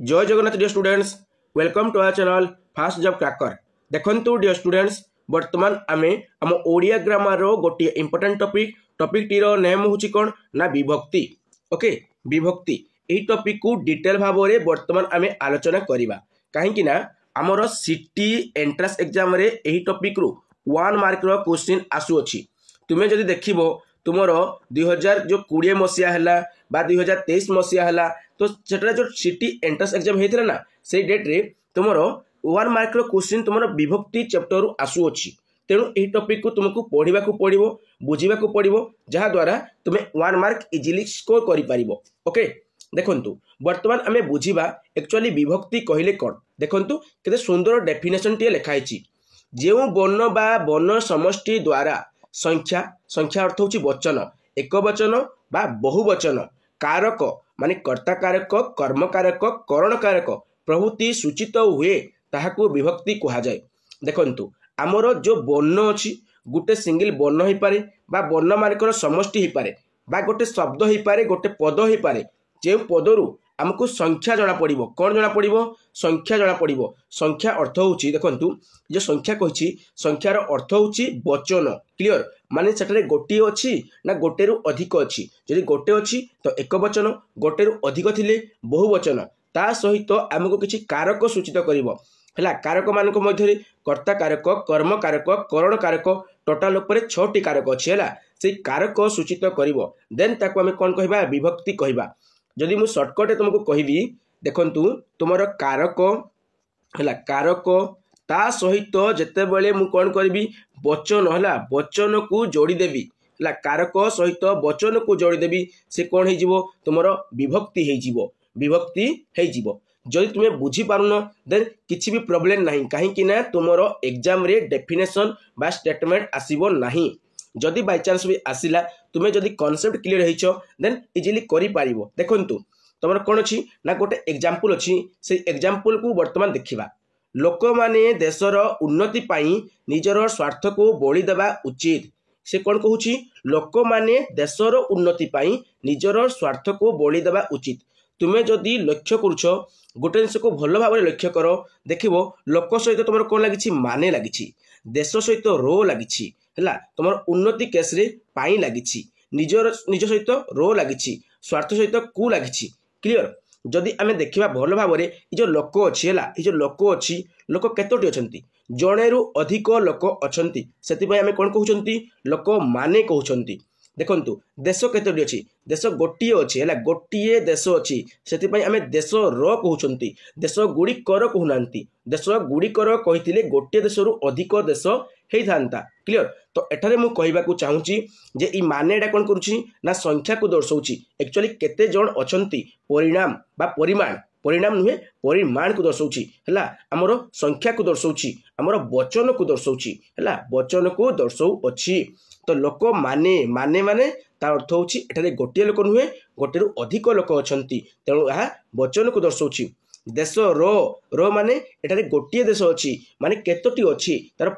जय Jagannath dear students, welcome to our channel fast job cracker. देखंतु dear students, वर्तमान आमे आम ओडिया ग्रामर रो गोटे इंपोर्टेंट टॉपिक टीरो नेम होची कोन ना विभक्ति। ओके, विभक्ति एही टॉपिक को डिटेल भाव में वर्तमान आमे आलोचना करिबा काहेकि ना हमर सिटी एंट्रेंस एग्जाम रे एही टॉपिक रू 1 मार्क रो क्वेश्चन आसु अछि। तुमे जदि देखिबो तुमर 2020 मसीहा है बा 2023 मसीहा है तो सेटा जो सिटी एंट्रेंस एग्जाम होता ना से डेट रे तुमर 1 मार्क क्वेश्चन तुमर विभक्ति चैप्टर रु आसु अछि। तेणु यही टॉपिक को तुमको पढ़ा पड़ो बुझा पड़ो जहाद्वारा तुम्हें 1 मार्क इजिली स्कोर कर। ओके, देखंतु वर्तमान आमे बुझिबा एक्चुअली विभक्ति कहले कौन। देखंतु केते सुंदर डेफिनेशन टे लिखाई जो वर्ण बा वर्ण समष्टि द्वारा संख्या संख्या अर्थ होची वचन, एक वचन बा बहुवचन, कारक माने कर्ता कारक, कर्म कारक, करण कारक प्रभृति सूचित हुए ताहाको विभक्ति कहा जाए। देखंतु आमर जो वर्ण अछि गोटे सिंगल वर्ण हो पारे बा वर्ण मानकर समष्टि हो पारे बा गोटे शब्द हो पारे गोटे पद हो पारे जे पदरु आमको संख्या जना पड़िबो। कौन जना पड़िबो? संख्या जना पड़िबो। संख्या अर्थ होची देखंतु जो संख्या कहिछि संख्यार अर्थ होची वचन। क्लियर, माने सेटारे गोटे अछि ना गोटे रु अधिक अछि। जदि गोटे अछि तो एक वचन, गोटे रु अधिक थिले बहुवचन, ता सहित आमको किछि कारक सूचित करिवो। हला कारक मानक मध्य कर्ता कारक, कर्म कारक, करण कारक टोटाल ऊपर 6टी कारक अछि। हला से कारक सूचित करिवो देन ताको आमे कोन कहबा विभक्ति कहबा। जदि मु शॉर्टकट तुमको कहबी देखंतु तुमर कारक हला कारक ता सहित जेतेबेले मु कोन करबी वचन हला वचन को जोड़ी देबी। हला कारक सहित वचन को जोड़ी देबी से कोन हे जिवो तुमर विभक्ति हे जिवो। विभक्ति हे जिवो। जदि तुमे बुझी पारुन देन किछि भी प्रॉब्लम नाही काहे ना तुमर एग्जाम रे डेफिनेशन बा स्टेटमेंट आसीबो नाही। जदि बाय चांस भी आसिला तुमे जदि कांसेप्ट क्लियर हेइछो देन इजीली करि पारिबो। देखंतु तमर कोन अछि ना गोटे एग्जांपल अछि, से एग्जांपल को वर्तमान देखिबा। लोक माने देशर उन्नति पाई निजर स्वार्थ को बळी देबा उचित। से कोन कहूची लोक माने देशर उन्नति पाई निजर स्वार्थ को बळी देबा उचित। तुमे जदि लक्ष्य करूछ गोटे जिनिस को भल भाव लक्ष्य कर देखिबो लोक सहित तुमर कोन लागिछि माने लागिछि, देश सहित रो लागिछि, हला तुमर उन्नति केस रे पाई लागिछि, निज सहित रो लागिछि, स्वार्थ सहित कु लागिछि। क्लियर, जदि आमे देखिबा भल भाव रे ई जो लोक अछि हला ई जो लोक अछि लोक केतोटी अछंती जणे रु अधिक लोक अछंती सेति पय आमे कोन कहउछंती लोक माने कहउछंती। देखंतु देश केतोटी अछि देश गोटिए अछि हला गोटिए देश अछि सेति पय आमे देश रो कहउछंती देश गुडी कर कहउनांती। देश गुडी कर कहिथिले गोटिए देश रु अधिक देश हेइ थांता। क्लियर, तो एठारे मु कहिबा को चाहूची जे ई मानेडा कोन करूची ना संख्या को दर्शाउची। एक्चुअली केते जण अछंती परिणाम बा परिणाम नुहे परिमाण को दर्शाउची हला हमरो संख्या को दर्शाउची हमरो वचन को दर्शाउची हला वचन को दर्शाउ अछि। तो लोक माने माने माने तार अर्थ होची एठारे गोटिए लोक नुहे गोटे रु अधिक लोक अछंती तेणु यह वचन को दर्शाउची। देश रो रो माने एठारे गोटिए देश अछि माने केतोटी अछि तार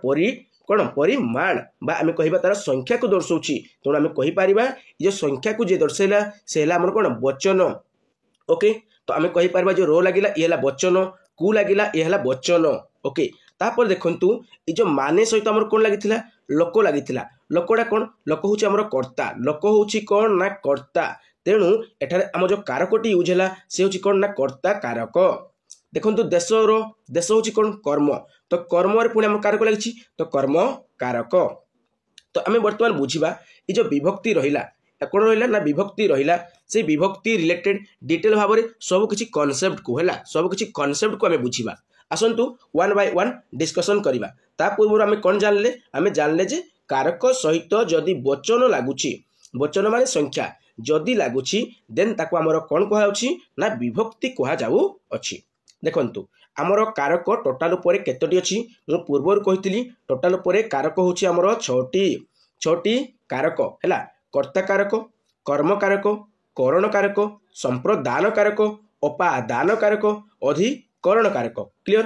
कौन परिमाण बा आमे कहिबा तार संख्या को दर्शाउची। तेणु आमे कहि पारिबा जे संख्या को जे दर्शाइला से हला हमर कोन वचन। ओके, तो आमे कहि पारिबा जे रो लागिला ये हला वचन, कु लागिला ये हला वचन। ओके, तापर देखंतु ई जो माने सहित हमर कोन लागिथिला लोक लागिथिला। लोकडा कोन लोक होची हमर कर्ता, लोक होची कोन ना कर्ता। तेणु एठारे हम जो कारकटी यूज हला से होची कोन ना कर्ता कारक। देखंतु देश होची कोन कर्म, तो कर्म रे पुणी हम कारक लागिछि तो कर्म कारक। तो आमे वर्तमान बुझिबा ई जो विभक्ति रहिला कोन रहिला ना विभक्ति रहिला से विभक्ति रिलेटेड डिटेल भाव में सब किछि कांसेप्ट को हला सब किछि कांसेप्ट को आमे बुझिबा। आसंतु 1 बाय 1 डिस्कशन करिबा। ता पूर्व आमे कोन जानले आमे जानले जे कारक सहित जदि वचन लागुछि वचन माने संख्या जदि लागुछि देन ताको हमर कोन कहै अछि ना विभक्ति कहै जाउ अछि। देखंतु हमर कारक टोटाल ऊपर केतोटी अछि मु पूर्वर कहितली टोटाल ऊपर कारक होछि हमर 6टी कारक हला कर्ता कारक, कर्म कारक, करण कारक, संप्रदान कारक, उपादान कारक, अधिकरण कारक। क्लियर,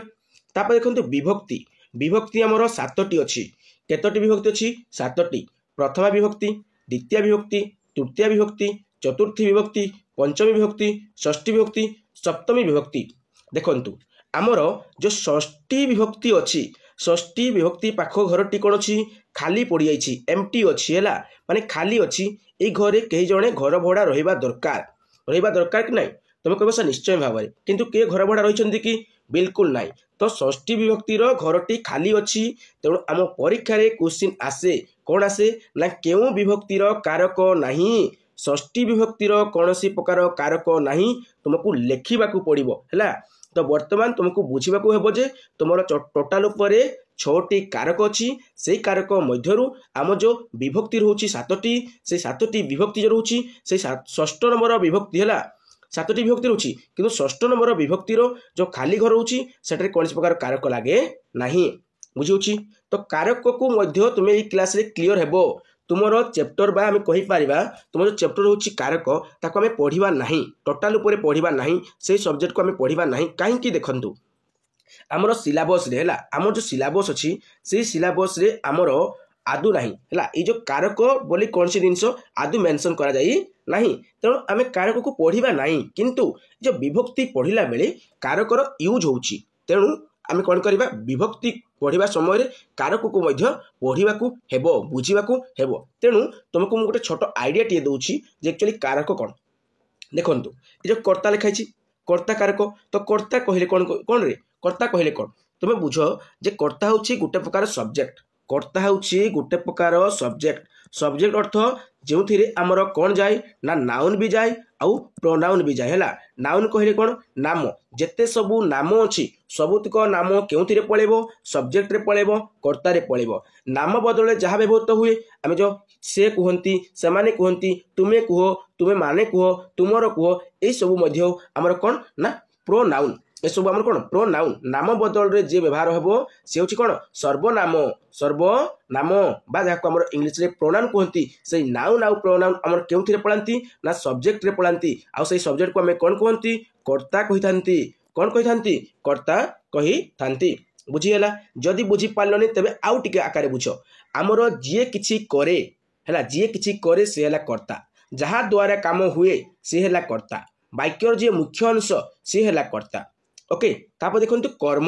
तापर देखंतु विभक्ति विभक्ति हमर 7टी अछि। केतोटी विभक्ति अछि 7टी। प्रथमा विभक्ति, द्वितीय विभक्ति, तृतीय विभक्ति, चतुर्थी विभक्ति, पंचमी विभक्ति, षष्ठी विभक्ति, सप्तमी विभक्ति। देखंतु आमर जो षष्ठी विभक्ति अच्छी षष्ठी विभक्ति पाख घरटी कौन अच्छी खाली पड़ जाइए एमटी अच्छी है माने खाली अच्छी ये घरे कई जड़े घर भड़ा रहा दरकार कि ना तुम कह सर निश्चय भाव में किंतु किए घर भड़ा रही कि बिल्कुल ना तो षष्ठी विभक्तिर घरटी खाली अच्छी तेणु आम परीक्षा क्वेश्चन आसे कौन आसे ना क्यों विभक्तिर कारक नहीं षष्ठी विभक्तिर कौन सी प्रकार कारक नहीं तुमको लेखा पड़ो है तो बर्तमान तुमको बुझा हेब जे तुम टोटाल उपर 6टी कारक अच्छी से कारक मध्यरु आम जो विभक्ति रोची 7टी से 7टी विभक्ति जो रोची से 6 नंबर विभक्ति है 7टी विभक्ति रोची किंतु 6 नंबर विभक्तिर जो खाली घर रोची सेठरे कौन प्रकार कारक लगे नहीं बुझी तो कारक को मध्य तुम्हें ये क्लास रे क्लियर हेबो तुमर चैप्टर बा आम कहीपर तुम जो चैप्टर हूँ कारक ताको आम पढ़ा ना टोटाल उपर पढ़ा ना से सब्जेक्ट को आम पढ़ा ना कहीं देखु आमर सिलेबस रे है आमर जो सिलेबस अच्छी से सिलेबस रे आमर आदु नहीं है ये जो कारक बोली कौन सी जिनस आदु मेंशन करा जाई नहीं तेणु आम कारक को पढ़ा ना किंतु जो विभक्ति पढ़ला बेले कारकर यूज होची तेणु आम कौन करवा विभक्ति पढ़ा समय कारक को पढ़ा हेब बुझा हेब तेणु तुमको मुझे गोटे छोट आइडिया टे दूसरी एक्चुअली कारक कौन देखु ये जो कर्ता लिखाई कर्ता कारक तो कर्ता कहले कौन कौन रे कर्ता कहले कौन तुम्हें बुझ जे कर्ता हूँ गोटे प्रकार सब्जेक्ट कर्ता हूँ गोटे प्रकार सब्जेक्ट सब्जेक्ट अर्थ जो आमर कौन जाए ना नाउन भी जाए आउ प्रोनाउन भी जाए है नाउन कहले कौन नाम जेते सबू नाम अच्छी सबुतक नाम क्यों पड़ेब सब्जेक्ट रे पड़ेब कर्ता रे पड़ेब नाम बदले जहाँ व्यवहृत हुए आम जो से कहती से माने कहती तुम्हें कह तुम्हें माने कह तुमर कह ये सब आमर कौन ना प्रोनाउन ये सब आम कौन प्रोनाउन नाम बदल रे जे व्यवहार हेबो से होची कौन सर्वनाम बा जहाँ आम इंग्लीश रे प्रोनाउन कहती से नाउन आउ प्रोनाउन आम क्यों पड़ाती ना सब्जेक्ट रे पड़ाती आउ से सब्जेक्ट को आम कौन कहती कर्ता कही कौन कही कर्ता कही बुझीगला जदि बुझी पारलनि तेबे आउ टिके आकार बुझ आमर जी किछि करे है जी किछि करे से है कर्ता जहाँ द्वारा काम हुए सी है कर्ता वाक्यर जी मुख्य अंश सी है कर्ता ओके तापर देखो कर्म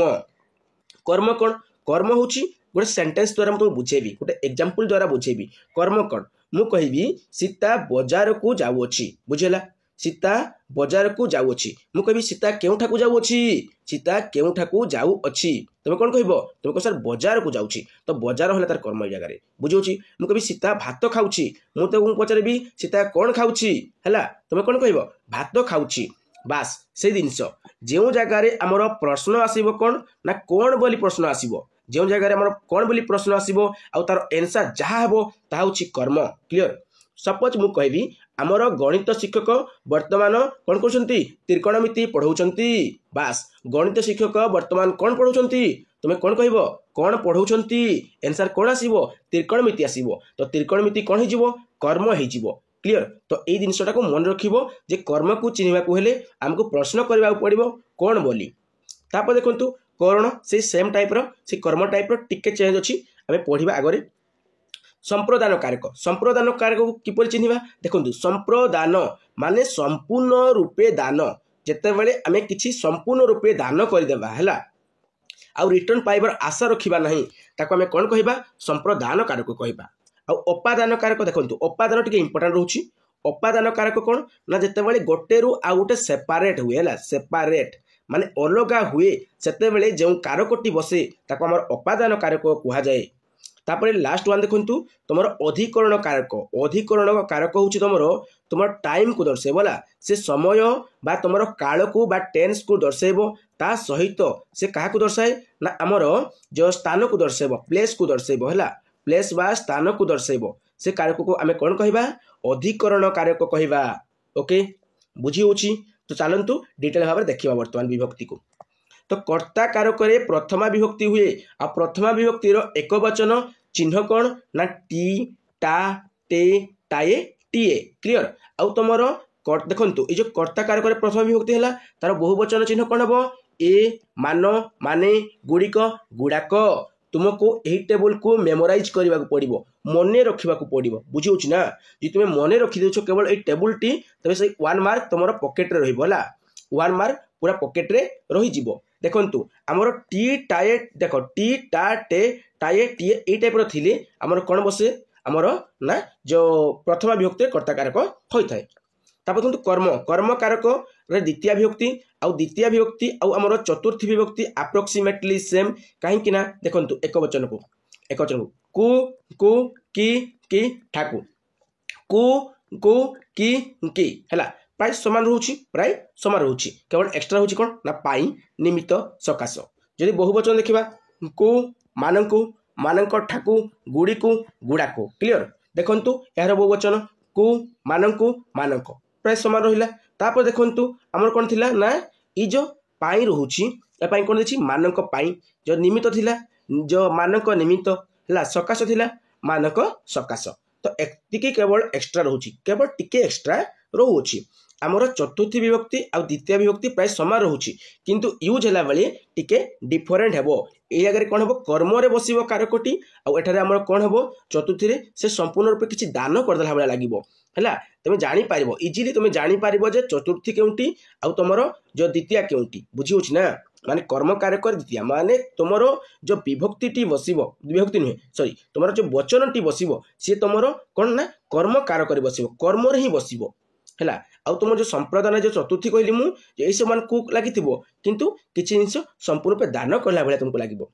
कर्म कौन कर्म हूँ गोटे सेंटेंस द्वारा तुमको बुझेबी गोटे एग्जांपल द्वारा बुझेबी कर्म कौन मु कहबी सीता बाजार को जाऊँगी बुझेला सीता बाजार को जाऊँगी मु कहबी सीता केउठाकू जाऊँगी सीता केउठाकू जाऊँगी तुम कौन कह तुम कह सर बाजार को जाऊँगी तो बाजार है तार कर्म जगह बुझे मु कहबी सीता भात खाऊँगी मु तो पचारि सीता कौन खाऊँगी है तुम कौन कह भात खाऊँगी बास से जिनस जो जगार आमर प्रश्न आसब कौन ना कौन बोली प्रश्न आसब जो जगार आमर कौन बोली प्रश्न आसब आउ तार एनसर जहाँ हेबो ताहा होची कर्म क्लियर सपोज मु कहबी आमर गणित शिक्षक वर्तमान कौन करछंती त्रिकोणमिति पढ़ाउछंती बास गणित शिक्षक वर्तमान कौन पढ़ाउछंती तुम्हें कौन कहब कौन पढ़ाउछंती एनसर कौन आसब त्रिकोणमिति आसब तो त्रिकोणमिति कौन हो कर्म हो क्लियर तो ये जिनसा को मन रखिबो जे कर्म को चिन्हवा को हेले हमको प्रश्न करबा पड़िबो कौन बोली तापर देखंतु करण से सेम टाइप रो से कर्म टाइप रो टिके चेंज अछि आमे पढ़िबा आगरे संप्रदान कारक को किपर चिन्हवा देखंतु संप्रदान माने संपूर्ण रूपे दान जेते बेले आमे किछि संपूर्ण रूपे दान कर देबा हैला आ रिटर्न पाइबर आशा रखिबा नहीं ताको आमे कोन कहिबा संप्रदान कारक कहिबा आ अपादान कारक देखो अपादान टी इंपोर्टाट रोचे अपादान कारक कौन ना जिते बड़े गोटे रु आ गोटे सेपारेट हुए है सेपारेट माने अलगा हुए से जो कारकटी बसे ताको आमर अपादान कारक कह जाए तापर लास्ट वन देखु तुम अधिकरण कारक हूँ तुम टाइम को दर्शेबला से समय बा तुम काल को बा टेन्स को दर्शेब ता सहित से क्या दर्शाए ना आमर जो स्थान को दर्शेब प्लेस को दर्शेब है प्लेस बा स्थान को दर्शेब से कारक को आम कौन कहवा अधिकरण कारक कहवा ओके बुझी होची तो चलतु डिटेल भाव में देखा वर्तमान विभक्ति को तो कर्ता कारक प्रथमा विभक्ति हुए आ प्रथमा विभक्तिर एक वचन चिन्ह कौन ना टी टा टे टाए टीए क्लियर आउ तुम देखु ये जो कर्ता कारक प्रथमा विभक्ति है तार बहुवचन चिन्ह कौन हम ए मान माने गुड़िक गुड़ाक तुमको यही टेबल को मेमोराइज करने को पड़ो मन रखा पड़ो बुझे ना जी तुम्हें मन रखी देछ केवल ये टेबल टी तबे से 1 मार्क तुम पकेट रे रहा 1 मार्क पूरा पॉकेट रे रही जिवो देखंतु हमर टी टाए देखो टी टा टे टाए टी ए टाइप रो थिले हमर कोन बसे हमर ना जो प्रथमा विभक्ति कर्ता कारक होई थाए तापर देखंतु कर्म कर्म कारक रे द्वितीय विभक्ति आउ द्वितीय विभक्ति आउ हमर चतुर्थी विभक्ति अप्रोक्सीमेटली सेम काहे कि ना देखंतु एक वचन को कु कु की ठाकु कु की हला प्राय समान रोची केवल एक्स्ट्रा होची कोन ना पाई निमित्त सकाश जदि बहुवचन देखिबा कु मानंक ठाकु गुडी को गुडा को क्लियर देखंतु यार बहुवचन कु मानंक प्राय समान रहिला तापर देखंतु हमर कोन थिला ना ई जो पाई रहूची ए पाई कोन देछि मानंक पाई जो निमित्त थिला जो मानंक निमित्त हला सकाश थिला मानक सकाश तो एतिकी केवल एक्स्ट्रा रोची केवल टिके एक्स्ट्रा रोची आमर चतुर्थी विभक्ति आ द्वितीय विभक्ति प्राय समान रोची किंतु यूज होला बेले टिके डिफरेंट हेबो ए जगह कोन हेबो कर्म रे बसिबो कारकटी आ एठारे हमर कोन हेबो चतुर्थी रे से संपूर्ण रूप किछि दान करदला बेला लागिबो हला तुम जानी पारिबो इजीली तुम जानी पारिबो जे चतुर्थी केउंटी आ तमरो जो द्वितीय केउंटी बुझी होछि ना माने कर्म कारक द्वितीय माने तुमरो जो विभक्ति टी बसिबो विभक्ति नहीं सॉरी तुमरो जो वचन टी बसिबो से तुमरो कोन ना कर्म कारक रे बसिबो कर्म रे ही बसिबो हला आ तुम जो संप्रदान जो चतुर्थी कहली मु जे एई समान को लागिथिबो किंतु किछि जिंस संपूर्ण पे दान करला बेला तुमको लागिबो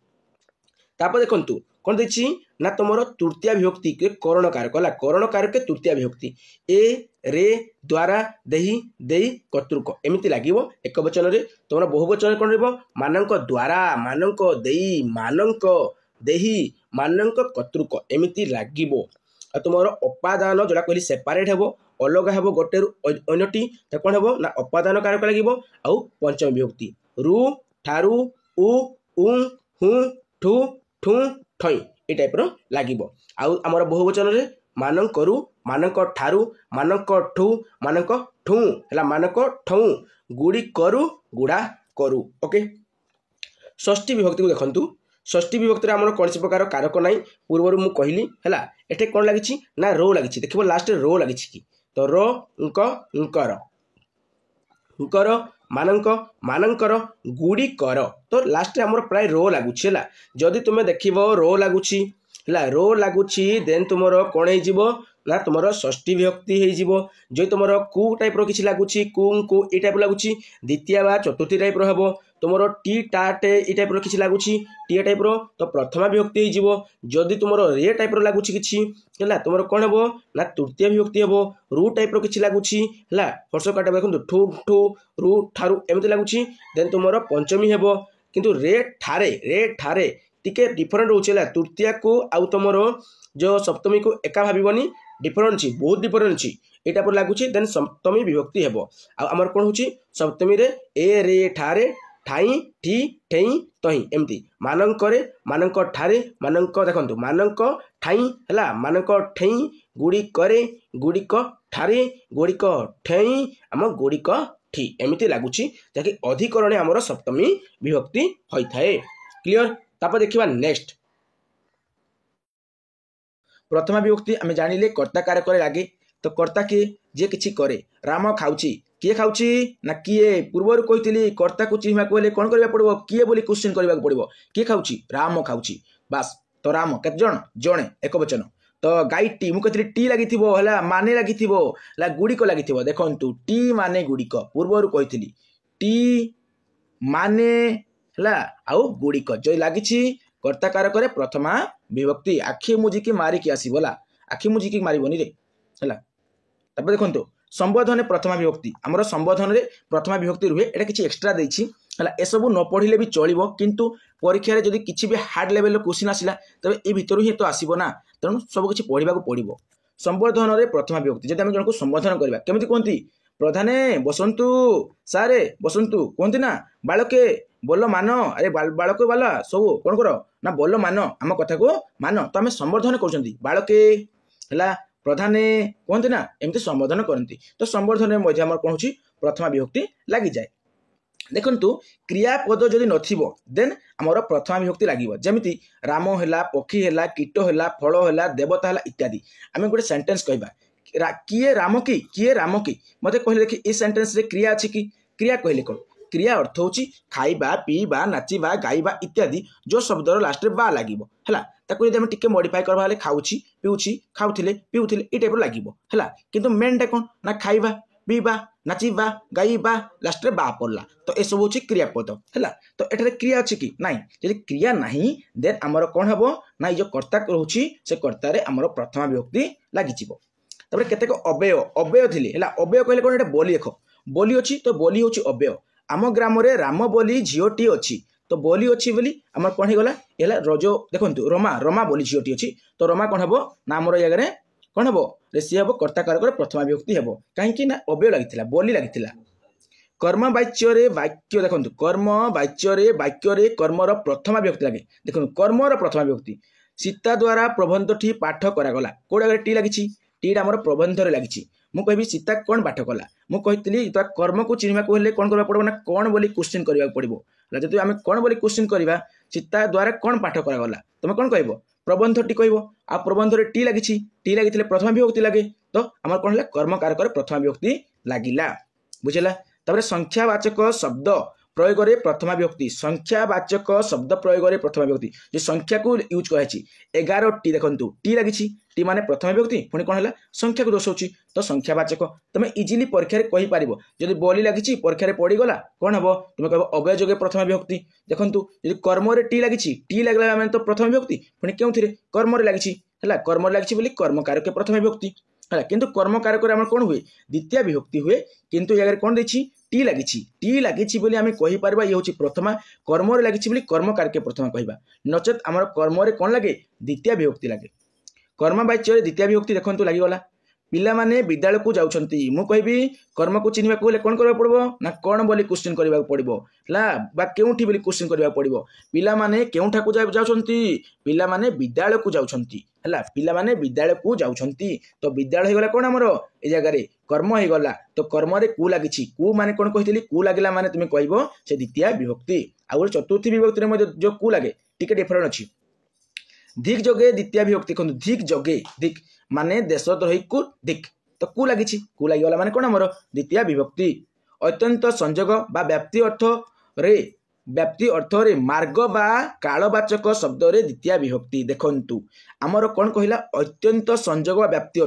तापर देखंतु कोन देछि ना तुमरो तृतीय विभक्ति के करण कारक हला करण कारक के तृतीय विभक्ति ए रे द्वारा देही देई कतृक एमिति लागिबो एक वचन रे तुमरो बहुवचन कोन रहबो मानंक द्वारा मानंक देई मानंक देही मानंक कतृक एमिति लागिबो आ तुमरो उपादान जोला कहली सेपरेट हेबो अलग हेबो गोटे अन्यटी त कोन हेबो ना उपादान कारक लागिबो आ पंचम विभक्ति रु ठारू उ उं हु ठु ठु ठई ए टाइप रो लागिबो आ हमर बहुवचन रे मानंकरु मानंक ठारू मानंक ठु मानंक ठु हला मानंक ठौ गुडी करू गुडा करू ओके षष्ठी विभक्ति को देखंतु षष्ठी विभक्ति रे हमर कोनसी प्रकार कारक नाही पूर्वरु मु कहली हला एठे कोन लागिछि ना रो लागिछि देखिबो लास्ट रे रो लागिछि की तो रो उंकर मानंक मानंकर गुडी कर तो लास्ट रे हमर प्राय रो लागुछि हला जदि तुमे देखिबो रो लागुछि हला रो लागुछि देन तुमरो कोन हे जिवो ना तुमरो षष्ठी विभक्ति हे जिवो जे तुमरो कु टाइप रो किछि लागुछि कु ए टाइप लागुछि द्वितीय बा चतुर्थी टाइप रो हेबो तुमरो टी टाटे ए टाइप रो किछि लागुछि टी टाइप रो तो प्रथमा विभक्ति हे जिवो जदि तुमरो रे टाइप रो लागुछि किछि हला तुमरो कोन हेबो ना तृतीय विभक्ति हेबो रु टाइप रो किछि लागुछि हला हर्ष काटे देखंतु ठु ठु रु ठारू एमति लागुछि देन तुमरो पंचमी हेबो किंतु रे ठारे टिके डिफरेंट होछि हला तृतीय को आउ तुमरो जो सप्तमी को एका भाबिबनी डिफरेंट छी बहुत डिफरेंट छी एटा पर लागुछि देन सप्तमी विभक्ति हेबो आ हमर कोन होछि सप्तमी रे ए रे ठारे ठाई ठी ठेई तही एमती मानंकरे मानंक ठारे मानंक देखंतु मानंक ठाई हला मानंक ठेई गुडी करे गुडीक ठारे गुडीक ठेई हम गुडीक ठी एमिति लागुछि जाकि अधिकरणे हमर सप्तमी विभक्ति होई थाए क्लियर तापर देखिबा नेक्स्ट प्रथमा विभक्ति आमे जानिले कर्ता कारक रे लागे तो कर्ता के जे किछि करे राम खाउची किए खाउची ना किए पूर्वर कहितली कर्ता को चिन्हवा कहले कोन करबा पड़बो किए बोली क्वेश्चन करबा पड़बो किए खाउची राम खाउची बस तो राम केत जण जणे एक वचन तो गाई टी मु कहतली टी लागिथिबो हला माने लागिथिबो ला गुडी को लागिथिबो देखंतु टी माने गुडी को पूर्वर कहितली टी माने हला आउ गुडी को जो लागिछि कर्ता कारक रे प्रथमा विभक्ति आखि मुजी की मारी की आसीबोला आखि मुजी की मारिबोनी रे हला तब देखंतु संबोधन प्रथमा विभक्ति हमर संबोधन रे प्रथमा विभक्ति रुहे एटा किछि एक्स्ट्रा देछि हला ए सब न पढिले भी चलिबो किंतु परीक्षा रे जदी किछि भी हार्ड लेवल रो क्वेश्चन आसिला तबे ए भितरु ही तो आसीबो ना तनु सब किछि पढिबा को पडिबो संबोधन रे प्रथमा विभक्ति जदी हम जनको संबोधन करबा केमिति कोंती प्रधाने बसंतु सारे बसंतु कोंती ना बालके बोलो मानो अरे बालको बाला सब कोन करो ना बोलो मानो हम कथा को मानो तो हमें संबोधन करछंती बालके हला प्रधाने कहते ना एमती संबोधन करती तो संबोधन में हमर कौन होची प्रथमा विभक्ति लगी जाए देखंतु क्रियापद जदि नथिबो देन हमर प्रथमा विभक्ति लागिबो जेमिति राम हैला पक्षी हैला कीट हैला फल हैला देवता हैला इत्यादि आमे गोटे सेंटेंस कहबा किए राम की मते कहले देखि ए सेंटेंस रे क्रिया अछि कि क्रिया कहले कोन क्रिया अर्थ होची खाइबा पीबा नाचिबा गाइबा इत्यादि जो शब्दर लास्ट रे बा लागिबो हला ताको यदि हम टिके मॉडिफाई करबा हले खाउची पिउची खाउथिले पिउथिले ई टाइप लागिबो हला किंतु मेन टा कोन ना खाइबा पीबा नाचिबा गाइबा लास्ट रे बा पड़ला तो ए सब होची क्रियापद हला तो एठारे क्रिया अछि कि नाही यदि क्रिया नाही देन हमर कोन हबो ना ई जो कर्ता रहउची से कर्ता रे हमर प्रथमा विभक्ति लागि जिवो तबरे केतेक अव्यय अव्यय थिले हला अव्यय कहले कोन एटा बोली देखो बोली अछि तो बोली होची अव्यय आम ग्राम रे राम बोली झियोटी अछि तो बोली अछि बोली हमर कोन हे गला एला रजो देखंतु रमा रमा बोली झियोटी अछि तो रमा कोन हबो ना हमर या रे कोन हबो ऋषि हबो कर्ता कारक रे प्रथमा विभक्ति हबो काहे कि ना अव्यय लागिथिला बोली लागिथिला कर्म वाच्य रे वाक्य देखंतु कर्म वाच्य रे कर्म रो प्रथमा विभक्ति लागे देखंतु कर्म रो प्रथमा विभक्ति सीता द्वारा प्रबंध ठी पाठ करा गला कोडा टी लागिछि टी हमर प्रबंध रे लागिछि मु कहबी सीता कोन पाठ कला मु कहितली तो कर्म को चिन्हवा को हेले कोन करबा पड़बो ना कोन बोली क्वेश्चन करबा पड़बो जदि आमे कोन बोली क्वेश्चन करबा सीता द्वारा कोन पाठ करा गला तुम कोन कहबो प्रबंध टी कहबो आ प्रबंध रे टी लागिथिले प्रथम विभक्ति लागे तो हमर कोन हला कर्म कारक रे प्रथम विभक्ति लागिला बुझला तबरे संख्यावाचक शब्द प्रयोग रे प्रथमा विभक्ति संख्यावाचक शब्द प्रयोग रे प्रथमा विभक्ति जे संख्या को यूज कराछि 11 टी देखंतु टी लागिछि टी माने प्रथमा विभक्ति पुनी कोन हला संख्या को दर्शाउछि तो संख्यावाचक तमे इजीली परीक्षा रे कहि पारिबो जदि बोली लागिछि परीक्षा रे पड़ी गला कोन हबो तुमे कहबो अव्यय जोगे प्रथमा विभक्ति देखंतु यदि कर्म रे टी लागिछि टी लागला माने तो प्रथमा विभक्ति पुनी केउथिरे कर्म रे लागिछि हला कर्म रे लागिछि बोली कर्म कारक प्रथमा विभक्ति हला किंतु कर्म कारक रे हमर कोन हुए द्वितीय विभक्ति हुए किंतु यागर कोन देछि टी लागिछि बोली आमे कहि पारबा ये होछि प्रथमा कर्म रे लागिछि बोली कर्म कारक प्रथमा कहबा नचेत हमर कर्म रे कोन लागे द्वितीय विभक्ति लागे कर्म वाच्य रे द्वितीय विभक्ति देखंतु लागि गला पिला माने विद्यालय को जाउछंती मु कहबी कर्म को चिन्हबा को ले कोन करबा पड़बो ना कोन बोली क्वेश्चन करबा पड़बो ला बा केउठी बोली क्वेश्चन करबा पड़बो पिला माने केउठा को जाउछंती पिला माने विद्यालय को जाउछंती हला पिला माने विद्यालय को जाउछंती तो विद्यालय हे गला कोन हमरो ए जगह रे कर्म हे गला तो कर्म रे कु लागिछि कु माने कोन कहितली कु लागिला माने तुमे कहबो से द्वितीय विभक्ति आ चतुर्थी विभक्ति रे मध्ये जो कु लागे टिके डिफरेंट अछि धिक जोगे द्वितीय विभक्ति कोन धिक जोगे धिक माने देश द्रोही को धिक तो कु लागिछि कु लागि गला माने कोन हमरो द्वितीय विभक्ति अत्यंत संयोग बा व्याप्ति अर्थ रे मार्ग बा कालवाचक शब्द रे द्वितीय विभक्ति देखंतु हमर कोन कहिला अत्यंत संयोग बा व्याप्ति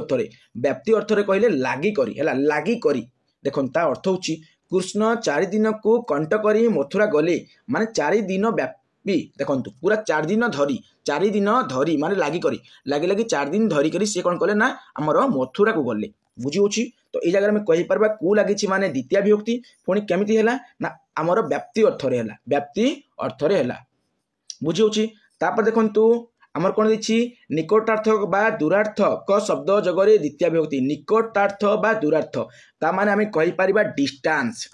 अर्थ रे कहिले लागि करी हला लागि करी देखन ता अर्थ होछि कृष्ण 4 दिन को कंट करी मथुरा गले माने 4 दिन देखंतु पूरा 4 दिन धरी माने लागी लागी 4 दिन धरी करी से कोन कले ना हमर मथुरा को गले बुझी होछि तो ए जगह में कहि परबा कु लागिछि माने द्वितीय विभक्ति पुनी केमिति हैला ना हमर व्याप्ति अर्थ रे हैला बुझी होछि तापर देखंतु हमर कोन दिछि निकटार्थ बा दूरार्थ क शब्द जगरे द्वितीय विभक्ति निकटार्थ बा दूरार्थ ता माने हमें कहि परिबा डिस्टेंस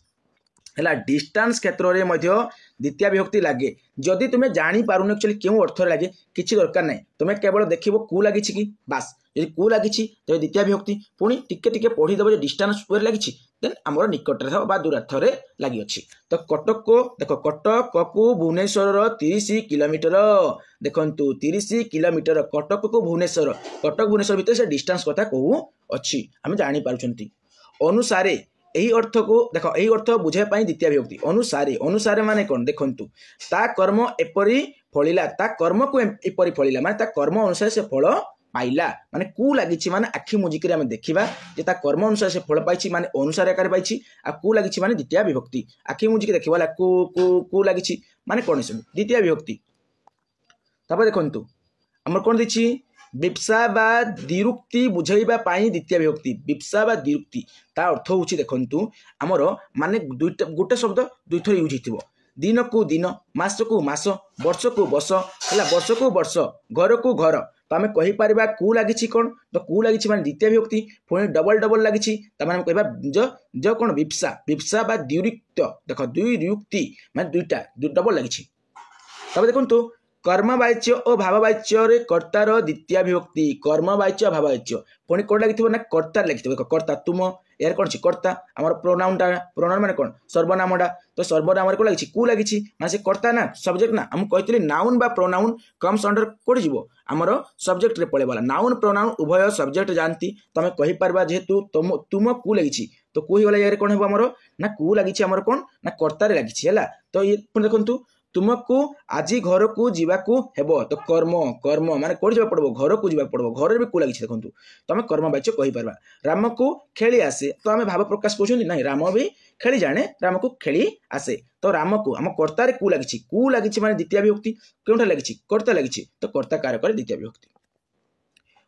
हैला डिस्टेंस क्षेत्र रे मध्ये द्वितीय विभक्ति लागे जदि तुमे जानि पारुन एक्चुअली केउ अर्थ रे लागे किछि दरकार नै तुमे केवल देखिबो कु लागिछि कि बस यदि कु लागिछि तो द्वितीय विभक्ति पुनी टिके टिके पढी देबो जे डिस्टेंस वर लागिछि देन हमर निकटर्थ बा दूरार्थ रे लागि अछि तो कटक को देखो कटक को भुवनेश्वर 30 किलोमीटर देखंतु 30 किलोमीटर कटक को भुवनेश्वर भितर से डिस्टेंस कथा कहू अछि हम जानि पारुछंती अनुसारे एही अर्थ को देखो एही अर्थ बुझे पाई द्वितीय विभक्ति अनुसारे माने कोन देखंतु ता कर्म एपरी फळिला ता कर्म को एपरी फळिला माने ता कर्म अनुसार से फळ पाइला माने कु लागिछि माने आखि मुजिक रे हम देखिबा जे ता कर्म अनुसार से फळ पाइछि माने अनुसार आकार पाइछि आ कु लागिछि माने द्वितीय विभक्ति आखि मुजिक देखिबाला कु लागिछि माने कोन सब द्वितीय विभक्ति तब देखंतु हमर कोन दिछि विप्सा बा द्विरुक्ति बुझाइबा पाई द्वितीय विभक्ति विप्सा बा द्विरुक्ति ता अर्थ होछि देखंतु हमर माने गोटे शब्द दुई थर यूज हिथिबो दिन को दिन मास को मास वर्ष को वर्ष हला वर्ष को वर्ष घर को घर तो आम कहि परिबा कु लागिछि कोन तो कु लागिछि माने द्वितीय विभक्ति पुणी डबल लागिछि त माने कहबा जो कोन विप्सा बा द्विरुक्त देखो द्विरुक्ति माने दुईटा डबल लागिछि तब देखंतु कर्मवाच्य और भाववाच्य रे कर्तार द्वितीय विभक्ति कर्मवाच्य भाववाच्य पुणी कौन लगी ना कर्ता लगी कर्ता तुम यार कौन कर्ता आम प्रोनाउनटा प्रोनाउन माने कौन सर्वनामटा तो सर्वनाम कौन लगी कु लगी से कर्ता ना सब्जेक्ट ना आम कही नाउन बा प्रोनाउन कम्स अंडर कौट जीव आमर सब्जेक्ट रे पड़ेगा नाउन प्रोनाउन उभय सब्जेक्ट जानती तुम कहीपर जेहेतु तुम तुम कु लगी तो कु गला यार कौन हम ना कु लगी आमर कौन ना कर्तार लगी है तो ये देखु तुमको आज घर को जीवाकू हेबो तो कर्म कर्म माने कोड जीवा पड़बो घर को जीवा पड़बो घर भी कु लगी देखु तुम कर्मवाच्य कही पारबा राम को खेली आसे तो आम भाव प्रकाश कर नहीं राम भी खेली जाने राम को खेली आसे तो राम को आम कर्तार कु लगी माने द्वितीय विभक्ति क्यों लगी कर्ता लगी तो कर्ता कारक द्वितीय विभक्ति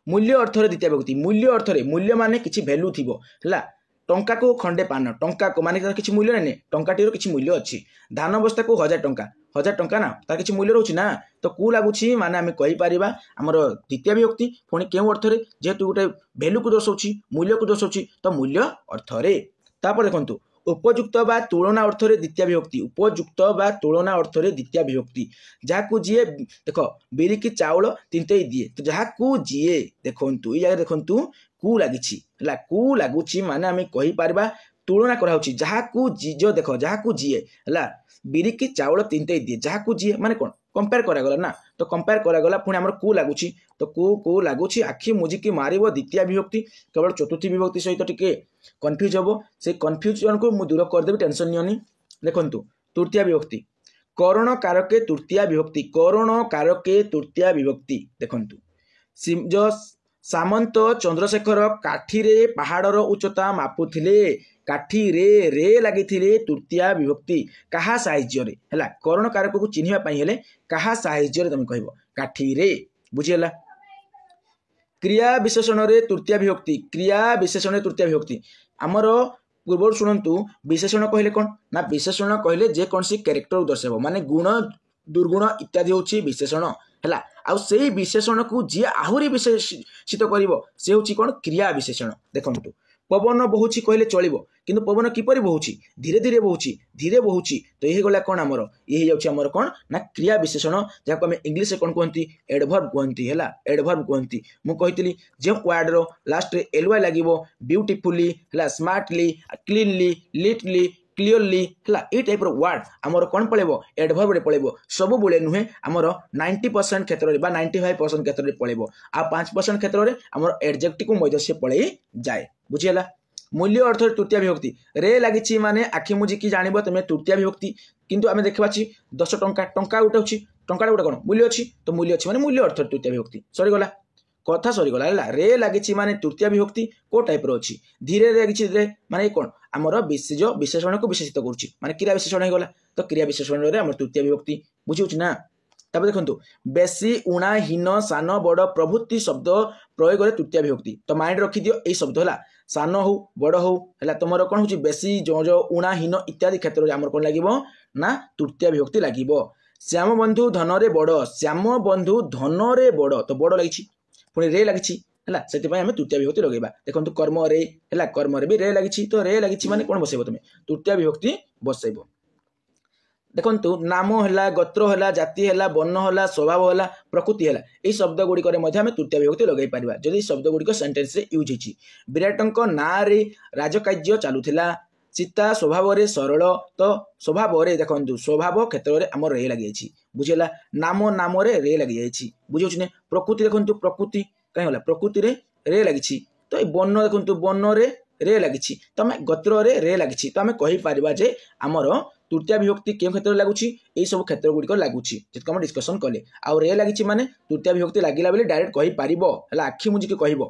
मूल्य अर्थ द्वितीय विभक्ति मूल्य अर्थ मूल्य माने किछि वैल्यू थिबो हला टंका को खंडे पान टंका को माने किछि मूल्य नहीं टंकाटीर किछि मूल्य अच्छी धान बस्ता को 1000 टंका ना तार किछि मूल्य रोची ना तो कु लागुछि माने आमे कहि परिबा हमर द्वितीय विभक्ति पुणी केउ अर्थ रे जेतु गोटे वैल्यू को दर्शाउछि मूल्य को दर्शाउछि तो मूल्य अर्थ रे तापर देखंतु उपयुक्त बा तुलना अर्थ रे द्वितीय विभक्ति उपयुक्त बा तुलना अर्थ रे द्वितीय विभक्ति जाकु जीए देखो बिरी की चाउल तिंतई दिए तो जाकु जीए देखंतु या देखंतु कु लागिछि हला कु लागुछि माने आमे कहि परिबा तुलना करा होछि जाकु जी जो देखो जाकु जीए हला बिरी की चाउल तिंतई दिए जाकु जीए माने कोन कंपेयर करा गला ना तो कंपेयर करा गला पुणी हमर कु लागुछि तो कु लागुछि आखि मुजिकी मारिबो द्वितीय विभक्ति केवल चतुर्थी विभक्ति सहित टिके कंफ्यूज हबो से कंफ्यूजन को मु दूर कर देबी टेंशन नियनी देखंतु तृतीय विभक्ति करण कारके तृतीय विभक्ति करण कारके तृतीय विभक्ति देखंतु जो सामंत चंद्रशेखर काठी रे पहाड़र उच्चता मापुथिले काठी रे लागिथिले तृतीय विभक्ति कहा साहाय्य रे हला करण कारक को चिन्हिबा पई हेले कहा साहाय्य रे तुम कहबो काठी रे बुझियला क्रिया विशेषण रे तृतीय विभक्ति क्रिया विशेषण रे तृतीय विभक्ति आमर पूर्व शुणु विशेषण कहले कौन ना विशेषण कहले जे कौन सी कैरेक्टर दर्शाइबो माने गुण दुर्गुण इत्यादि होची विशेषण हला आउ सेही विशेषण को जी आहुरी विशेषित करिवो से होची कौन क्रिया विशेषण देखंतु पवन बहुची कहले चलिबो किंतु पवन किपरि बहुची धीरे धीरे बहुची तो यही गला कौन आमर यही जाउची आमर कौन ना क्रिया विशेषण जाको हम इंग्लिश रे कौन कहंती एडवर्ब कहंती हला एडवर्ब कहंती मु कहितली जे वर्ड रो लास्ट रे एलवाई लागिवो ब्यूटीफुली हला स्मार्टली क्लीनली लीटली क्लियरली हला ए टाइप रो वर्ड आमर कौन पळेबो एडवर्ब रे पळेबो सब बुले नुहे आमर 90% क्षेत्र रे बा 95% क्षेत्र रे पळेबो आ 5% क्षेत्र रे आमर एडजेक्टिव को मध्य से पळे जाय बुझियला मूल्य अर्थ तृतीय विभक्ति रे लागिछि माने आखि मुजी की जानिबो तमे तृतीय विभक्ति किंतु आमे देखबाछि 10 टंका टंका उठे अछि टंका उठे कोन मूल्य अछि तो मूल्य अछि माने मूल्य अर्थ तृतीय विभक्ति सरी गला कथा सरी गला हला रे लागिछि माने तृतीय विभक्ति को टाइप रो अछि धीरे रे लागिछि रे माने कोन हमर विशेषण को विशेषित करूछि माने क्रिया विशेषण हे गला तो क्रिया विशेषण रे हमर तृतीय विभक्ति बुझिउछि ना तब देखंतु बेसी उणा हीन सान बड़ प्रभृति शब्द प्रयोग करे तृतीय विभक्ति तो माइंड रखि दियो एई शब्द हला सान हो बड़ हो हला तमरो कोन होछि बेसी जो उणा हीन इत्यादि क्षेत्र रे हमर कोन लागिवो ना तृतीय विभक्ति लागिवो श्याम बंधु धन रे बड़ श्याम बंधु धन रे बड़ तो बड़ लागिछि पुणी रे लागिछि हला सेति पय हम तृतीय विभक्ति लगेबा देखंतु कर्म रे हला कर्म रे भी रे लागिछि तो रे लागिछि माने कोन बसेबो तमे तृतीय विभक्ति बसेबो देखंतु नाम हला गोत्र हला जाति हला वर्ण हला स्वभाव हला प्रकृति हला ए शब्द गुडी करे मध्ये हम तृतीय विभक्ति लगाई परिबा जदि शब्द गुडी को सेंटेंस रे यूज हिची विराटंक ना रे राजकार्य चालुथिला सीता स्वभाव रे सरल तो स्वभाव रे देखंतु स्वभाव क्षेत्र रे हमर रे लागि जायछि बुझिला नाम रे लागि जायछि बुझिउछ ने प्रकृति देखंतु प्रकृति काई हला प्रकृति रे लागिछि तो ए वर्ण देखंतु वर्ण रे लागिछि तो हम गोत्र रे लागिछि तो हम कहि परिबा जे हमर तृतीय विभक्ति केउ क्षेत्र लागुछि ए सब क्षेत्र गुडी को लागुछि जेतक हम डिस्कशन कले आ रे लागिछि माने तृतीय विभक्ति लागिला बेले डायरेक्ट कहि परिबो हला आखि मुजी के कहिबो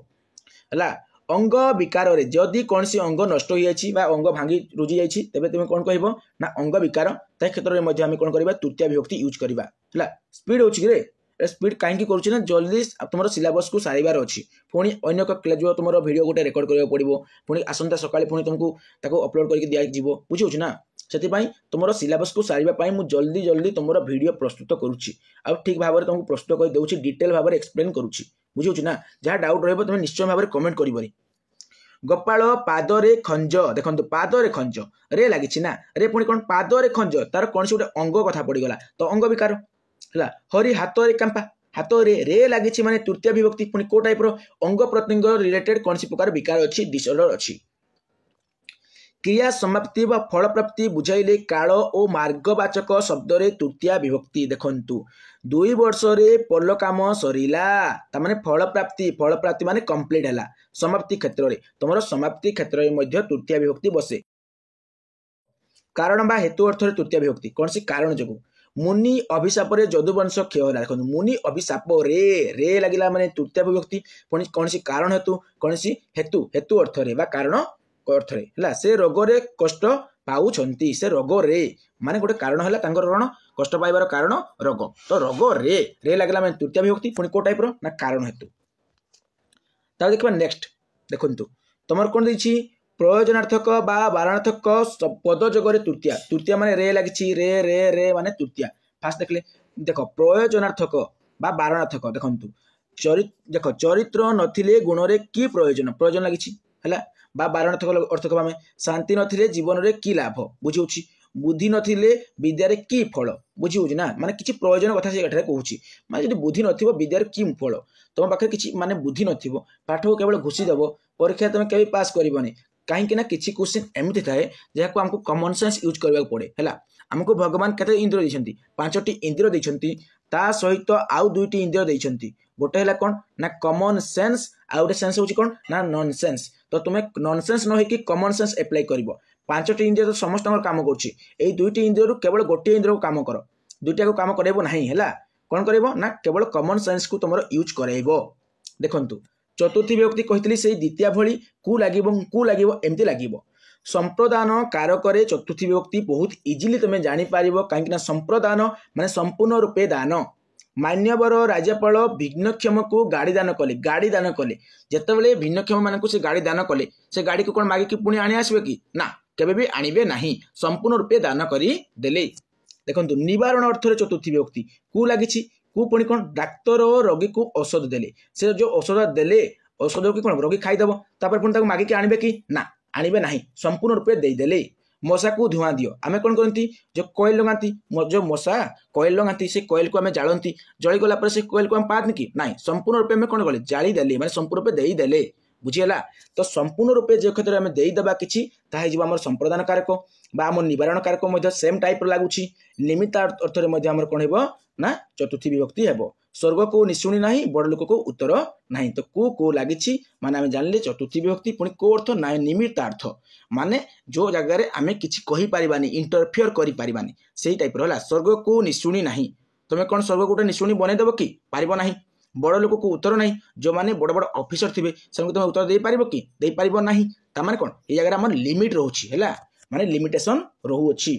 हला अंग विकार रे जदि कोनसी अंग नष्ट होई जायछि बा अंग भांगी रुजी जायछि तबे तुम कोन कहिबो ना अंग विकार ता क्षेत्र रे मध्ये हम कोन करबा तृतीय विभक्ति यूज करबा हला स्पीड होछि रे स्पीड काहे करूछि ना जल्दी तुमरो सिलेबस को सारिबार अछि पुणी अन्य क्लास जो तुमरो वीडियो गोटे रेकॉर्ड करबा पड़िबो पुणी आसंता सकाळे पुणी तुमको ताको अपलोड करके दिया जिवो बुझिउछ ना सेति पई तुमरो सिलेबस को सारिबा पई मु जल्दी तुमरो वीडियो प्रस्तुत करूछि आ ठीक भाबरे तुमको प्रस्तुत कर देउछि डिटेल भाबरे एक्सप्लेन करूछि बुझिउछ ना जहा डाउट रहबो तुम निश्चय भाबरे कमेंट करिबरी गोपाल पादरे खंज देखंतु पादरे खंज रे लागिछि ना रे पुणी कोन पादरे खंज तार कोन से गोटे अंग कथा पड़ी गला तो अंग विकार है हरि हाथ रे कंपा हाथ रे लगी माने तृतीय विभक्ति पुणी को टाइप अंग प्रत्यंग रिलेटेड कौन प्रकार विकार अच्छी डिसऑर्डर अच्छी क्रिया समाप्ति व फल प्राप्ति बुझाइले काल और मार्गवाचक शब्द रे तृतीय विभक्ति देखंतु 2 वर्ष रे पल काम सरीला तामाने फल प्राप्ति माने कंप्लीट हैला समाप्ति क्षेत्र रे तमरो समाप्ति क्षेत्र रे मध्य तृतीय विभक्ति बसे कारण बा हेतु अर्थ रे तृतीय विभक्ति कौन सी कारण जगु मुनि अभिशाप रे जदुवंश क्षय होला देखो मुनि अभिशाप रे लगिला माने तृतीय विभक्ति पुणी कौन सी कारण हेतु कौन सी हेतु अर्थ रे बा कारण अर्थ रे हला से रोग रे कष्ट पाउछंती से रोग रे माने गोटे कारण हला तांकर रण कष्ट पाइबार कारण रोग तो रोग रे लगिला माने तृतीय विभक्ति पुणी को टाइप रो ना कारण हेतु ता देखबा नेक्स्ट देखंतु तमर कोन दैछि प्रयोजनार्थक बा वारणार्थक पद जगरे तृतीय माने रे लगी रे माने तृतीय फास्ट देखले देख प्रयोजनार्थक बा वारणार्थक देखंतु देख चरित्र नथिले गुण रे की प्रयोजन लगी है बा वारणार्थक अर्थ कब आम शांति नथिले जीवन रे की लाभ बुझी बुद्धि नथिले विद्यारे की फल बुझी ना माने किछि प्रयोजन कथा से कहूँ माने जदि बुद्धि नथिबो विद्यारे की फल तुम पाखे किछि माने बुद्धि नथिबो पाठ को केवल घुसी देव परीक्षा तुम केबे पास करबनी कहीं ना किसी क्वेश्चन एमती थाए जहाँ आमको कॉमन सेंस यूज करने पड़े है आमको भगवान केते इंद्र देइछंती 5टी इंद्र देइछंती ता सहित आउ 2टी इंद्र देइछंती गोटे है कौन ना कॉमन सेंस आ गोटे सेंस होची कौन ना नॉनसेंस तो तुम्हें नॉनसेंस न होइकी कॉमन सेंस अप्लाई करिवो 5टी इंद्र तो समस्त काम करुच्ची एई 2टी इंद्र रु केवल गोटे इंद्र को काम कर 2टा को काम करेबो नहीं है कौन करेबो ना केवल कॉमन सेंस को तुमरो यूज करेबो देखंतु चतुर्थी विभक्ति कही से द्वितीय भली कु लगिबो एमती लगिबो संप्रदान कारक चतुर्थी विभक्ति बहुत इजिली तुम जापर कहीं संप्रदान माने संपूर्ण रूपे दान मान्यवर राज्यपाल भिन्नक्षम को गाड़ी दान कले जितेबाला भिन्नक्षम मान से गाड़ी दान कले से गाड़ी को कौन मागिकी पुणी आनी आसबे कि ना केबे भी आनिबे नहीं संपूर्ण रूपे दान करी देले देखो निवारण अर्थ चतुर्थी विभक्ति कु लगी कु पुणी कौन डाक्तर रोगी को औषध देले से जो औषध देले औषध की कौन रोगी खाईदेव तापर पुणी ताको मागिकी आनिबे कि ना आनिबे नहीं संपूर्ण रूपे देदेले मशा को धुआं दियो आमे कौन करती जो कोयल लगाती जो मशा कोयल लगाती से कोयल को आमे जालती जली गला पर से कोयल को आम पातनी कि ना संपूर्ण रूपे आमे कौन कले जाली देले माने संपूर्ण रूपे देदेले बुझीगला तो संपूर्ण रूपे जो क्षेत्र में देदेबा किछि ताहे जीव हमर संप्रदान कारक बा हमर निवारण कारक सेम टाइप लगुच निमित्त अर्थ में हमर कौन हेबो ना चतुर्थी विभक्ति हेबो स्वर्ग को निशुणी नहीं बड़ लोक को उत्तर नहीं तो को लगी माने आम जानले चतुर्थी विभक्ति पुणी को अर्थ ना निमित्तार्थ माने जो जगार आम कि पारिबानी इंटरफियर करिपारिबानी सेही टाइप रहा स्वर्ग को निशुणी नहीं तुम कौन स्वर्ग गोटे निशुणी बनईदेव कि पारिब नहीं बड़ लोक को उत्तर नहीं जो मैंने बड़ बड़ ऑफिसर थे से तुम उत्तर दे पार कि दे पार नहीं तार कौन ये जगह आम लिमिट रोचे है माने लिमिटेशन रोची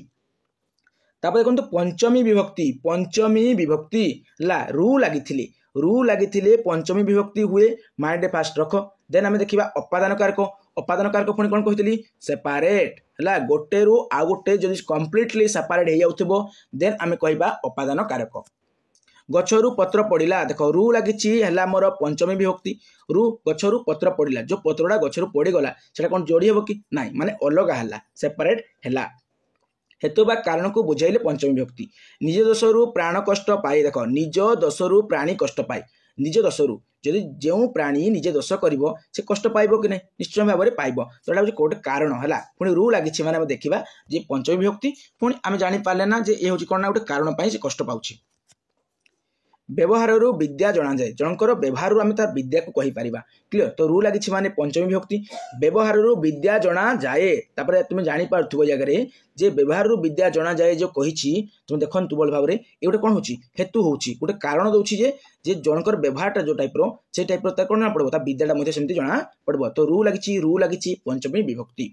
तापर देखो पंचमी विभक्ति ला रू लगी पंचमी विभक्ति हुए माइंड फास्ट रख देन आम देखा अपादान कारक पुणी कौन कही सेपारेट है गोटे रु आउ गोटे जब कम्प्लीटली सेपारेट हो जाउथिबो देन आम कहबा अपादान कारक गछरु पत्र पड़ा देख रू लगी है मोर पंचमी विभक्ति रू गछरु पत्र पड़ा जो पत्रटा गछरु पड़गला से कौन जोड़ी हे कि ना माने अलग है सेपारेट है हेतु बा कारण को बुझाइले पंचमी विभक्ति निज दोषरु प्राण कष्ट पाए देख निज दोषरु प्राणी कष्ट पाए निज दोषरु जदि जो प्राणी निजे दोष करिवो से कष्ट पाइबो कि नहीं निश्चय भाव में पाइबो तो एटा गोटे कारण है पुणी रू लगी माने देखा जे पंचमी विभक्ति पुणी आम जानी पारले ना जे ये हूँ कौन ना गोटे कारण पाई से कष्ट पाउछि व्यवहार विद्या जना जाए जनकर व्यवहार आम तार विद्या को कही पारिबा क्लियर तो रू लगी माने पंचमी विभक्ति व्यवहार विद्या जना जाए तापर तुम जानी पारथुबो जगह जे व्यवहार विद्या जना जाए जो कही तुम देखु बल भाव में ये गोटे कौन होची हेतु होची गोटे कारण दउछि जे जनकर व्यवहारटा जो टाइप रो से टाइप रो कौन पड़ो विद्याटा मध्य सेमती जना पड़ो तो रू लगी पंचमी विभक्ति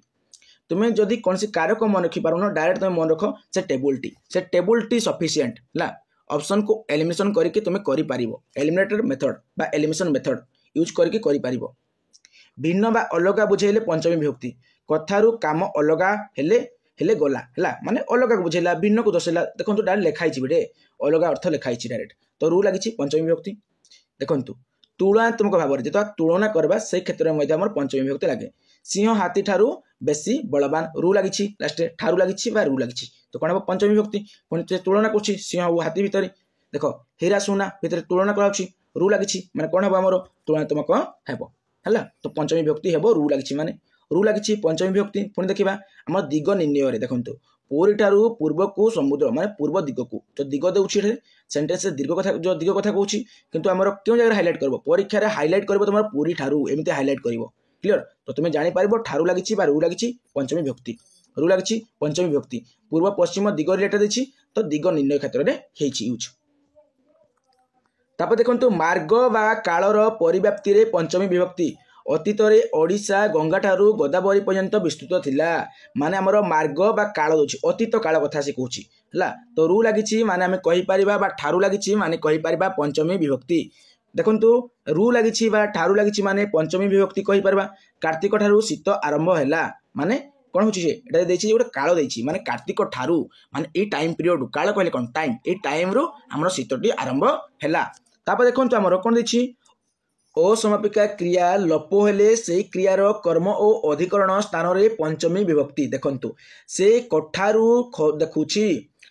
तुम्हें जदि कौन सी कारक मन रखी पारुन डायरेक्ट तुम मन रख से टेबुल टी सफिशिएंट है ऑप्शन को एलिमिनेशन करके तुम करि एलिमिनेटेड मेथड बा एलिमिनेशन मेथड यूज करके करि पारिबो भिन्न बा अलगा बुझाइले पंचमी विभक्ति कथारु काम अलगा हेले गला है माने अलगा को बुझाइला भिन्न को दर्शाइला देखो डायरेक्ट लिखाई बेटे अलगा अर्थ लिखाई डायरेक्ट तो रू लगी पंचमी विभक्ति देखु तुलनात्मक भाव में जो तुलना करवा से क्षेत्र में पंचमी विभक्ति लगे सिंह हाथी ठारू बेसी बलवान रू लगी लास्ट ठारू लगी रू लगी तो कौन हम पंचमी विभक्ति पुणी तुलना कर सिंह और हाथी भितर देख हीरा सुना भितर तुलना कराउछि रु लागिछि माने कोन हेबो हमरो तुलनात्मक हेबो हला तो पंचमी विभक्ति हेबो रु लागिछि माने रु लागिछि पंचमी विभक्ति पुणी देखिबा हमर दिग निर्णय रे देखंतु पुरी ठारू पूर्व को समुद्र माने पूर्व दिग को तो दिग देउछि एठे सेंटेंस दीर्घ कथा जो दिग कथा कहूछि किंतु हमर क्यों जगह हाइलाइट करबो परीक्षा रे हाइलाइट करबो तमर पुरी ठारू एमिते हाइलाइट करबो क्लियर तो तुम जानि पारिबो ठारू लागिछि बा रु लागिछि पंचमी विभक्ति रु लागिछि पंचमी विभक्ति पूर्व पश्चिम दिग रिलेटेड देछि तो दिग निर्णय क्षेत्र रे हेछि यूज तापर देखंतु मार्ग बा कालर परिव्याप्ति रे पंचमी विभक्ति अतीत रे ओडिशा गंगा ठारू गोदावरी पर्यंत विस्तृत थिला माने हमर मार्ग बा काल दोछि अतीत काल कथा से कहूछि हला तो रु लागिछि माने हमें कहि परिबा बा ठारू लागिछि माने कहि परिबा पंचमी विभक्ति देखंतु रु लागिछि बा ठारू लागिछि माने पंचमी विभक्ति कहि परिबा कार्तिक ठारू शीत आरंभ हैला माने कोन होछि जे एटा देछि गोटे काल देछि माने कार्तिक ठारू माने ए टाइम पीरियड काल कहले कोन टाइम ए टाइम रो हमर शीतटी आरंभ हैला तापर देखंतु हमर कोन देछि असमापिका क्रिया लोप हेले से क्रियार कर्म और अधिकरण स्थान रे पंचमी विभक्ति देखंतु से कोठारू देखुछि